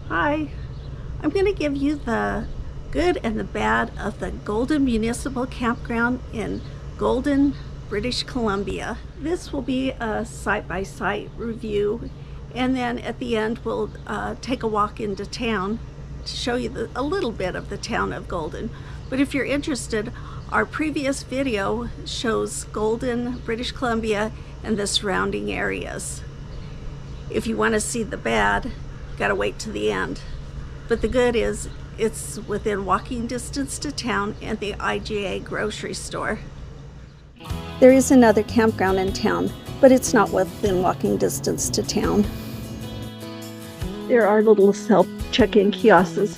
Hi, I'm going to give you the good and the bad of the Golden Municipal Campground in Golden, British Columbia. This will be a site-by-site review, and then at the end we'll take a walk into town to show you a little bit of the town of Golden. But if you're interested, our previous video shows Golden, British Columbia, and the surrounding areas. If you want to see the bad, gotta wait to the end. But the good is it's within walking distance to town and the IGA grocery store. There is another campground in town, but it's not within walking distance to town. There are little self-check-in kiosks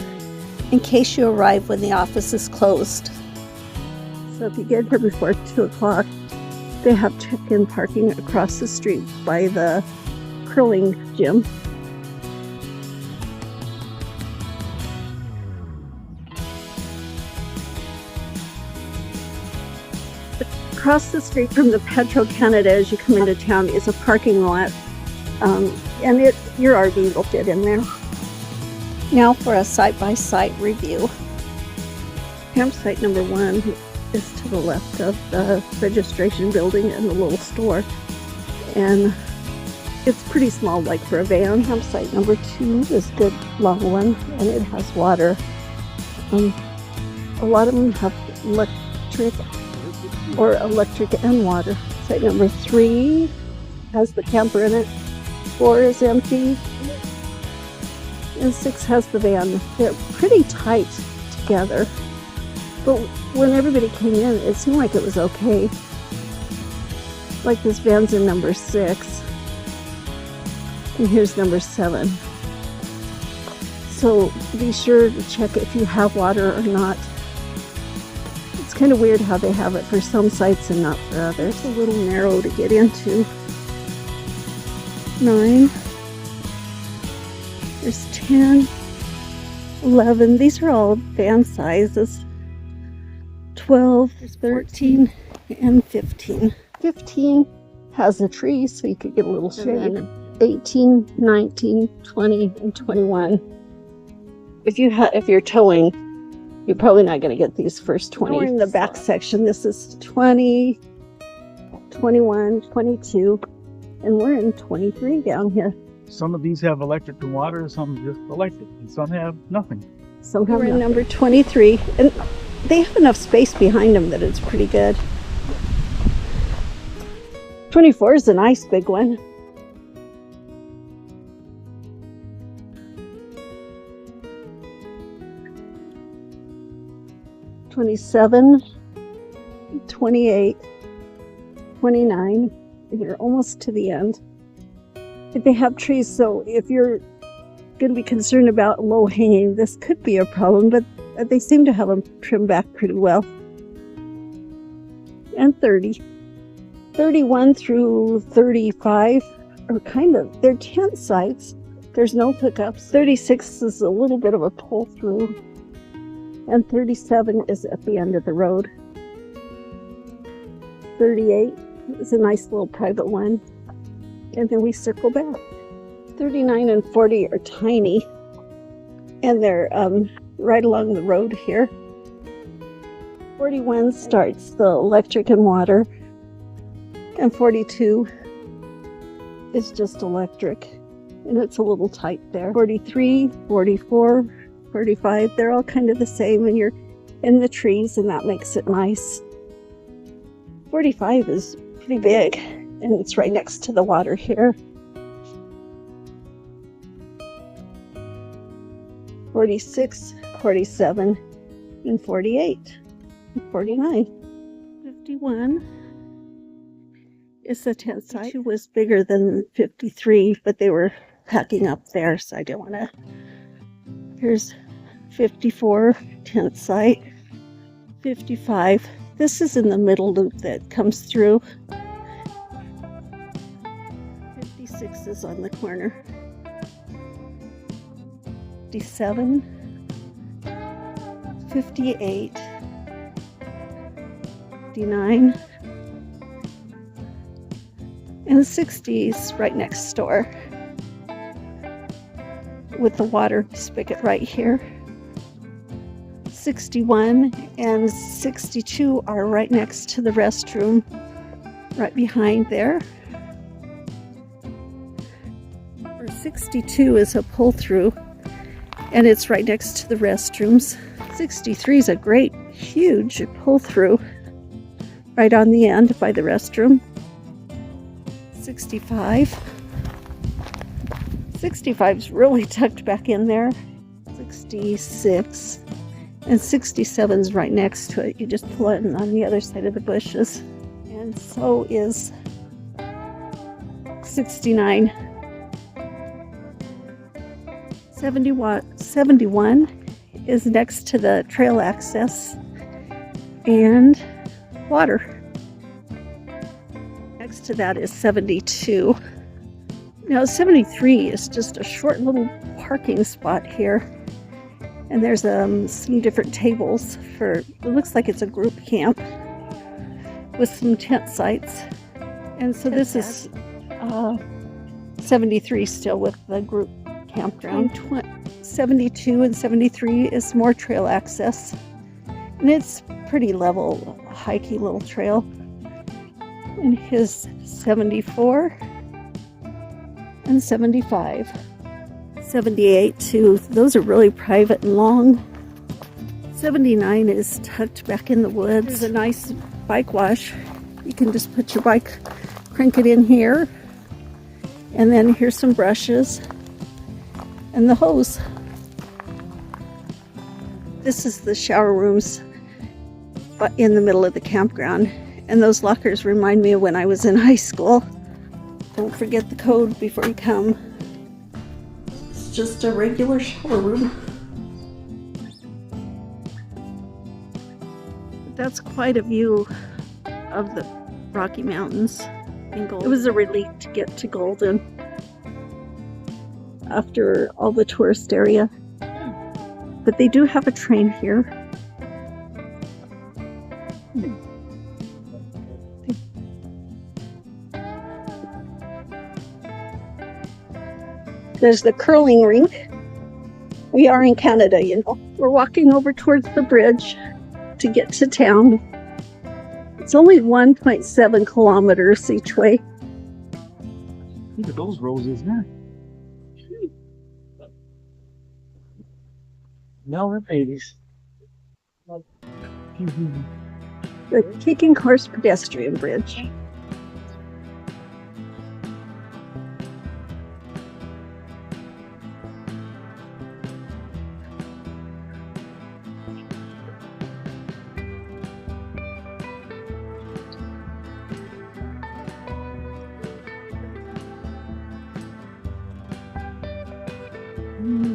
in case you arrive when the office is closed. So if you get here before 2 o'clock, they have check-in parking across the street by the curling gym. Across the street from the Petro-Canada as you come into town is a parking lot, and your RV will fit in there. Now for a site-by-site review. Campsite number 1 is to the left of the registration building and the little store, and it's pretty small, like for a van. Campsite number 2 is a good long one, and it has water. A lot of them have electric and water. Site number 3 has the camper in it. 4 is empty, and 6 has the van. They're pretty tight together, but when everybody came in, it seemed like it was okay. Like this van's in number 6, and here's number 7. So be sure to check if you have water or not. It's kind of weird how they have it for some sites and not for others. It's a little narrow to get into. 9. There's 10. 11. These are all van sizes. 12, 13, and 15. 15 has a tree, so you could get a little shade. 18, 19, 20, and 21. If you're towing, you're probably not going to get these first 20. We're in the back section. This is 20, 21, 22, and we're in 23 down here. Some of these have electric and water, some just electric, and some have nothing. Some have nothing. We're in number 23, and they have enough space behind them that it's pretty good. 24 is a nice big one. 27, 28, 29, and you're almost to the end. They have trees, so if you're going to be concerned about low hanging, this could be a problem, but they seem to have them trimmed back pretty well. And 30. 31 through 35 are they're tent sites. There's no pickups. 36 is a little bit of a pull through. And 37 is at the end of the road. 38 is a nice little private one. And then we circle back. 39 and 40 are tiny. And they're right along the road here. 41 starts the electric and water. And 42 is just electric. And it's a little tight there. 43, 44, 45, they're all kind of the same, and you're in the trees, and that makes it nice. 45 is pretty big, and it's right next to the water here. 46, 47, and 48, and 49. 51 is the tent site. It was bigger than 53, but they were packing up there, so I didn't want to. Here's 54 tent site. 55. This is in the middle loop that comes through. 56 is on the corner. 57. 58. 59. And 60's right next door. with the water spigot right here. 61 and 62 are right next to the restroom, right behind there. 62 is a pull-through, and it's right next to the restrooms. 63 is a great, huge pull-through, right on the end by the restroom. 65. 65 is really tucked back in there. 66. And 67 is right next to it. You just pull it on the other side of the bushes. And so is 69. 71 is next to the trail access and water. Next to that is 72. Now 73 is just a short little parking spot here. And there's some different tables for, it looks like it's a group camp with some tent sites. And so this is 73 still with the group campground. 72 and 73 is more trail access. And it's pretty level, hikey little trail. And his 74 and 75. 78 too. Those are really private and long. 79 is tucked back in the woods. There's a nice bike wash. You can just put your bike, crank it in here. And then here's some brushes and the hose. This is the shower rooms in the middle of the campground. And those lockers remind me of when I was in high school. Don't forget the code before you come. It's just a regular shower room. That's quite a view of the Rocky Mountains in Golden. It was a relief to get to Golden after all the tourist area. But they do have a train here. There's the curling rink. We are in Canada, you know. We're walking over towards the bridge to get to town. It's only 1.7 kilometers each way. Look at those roses there. No, they're babies. The Kicking Horse pedestrian bridge.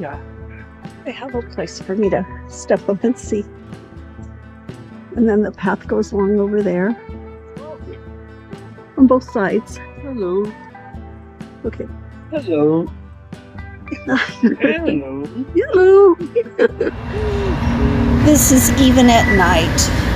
Yeah. They have a place for me to step up and see. And then the path goes along over there. On both sides. Hello. Okay. Hello. Hello. Hello. This is even at night.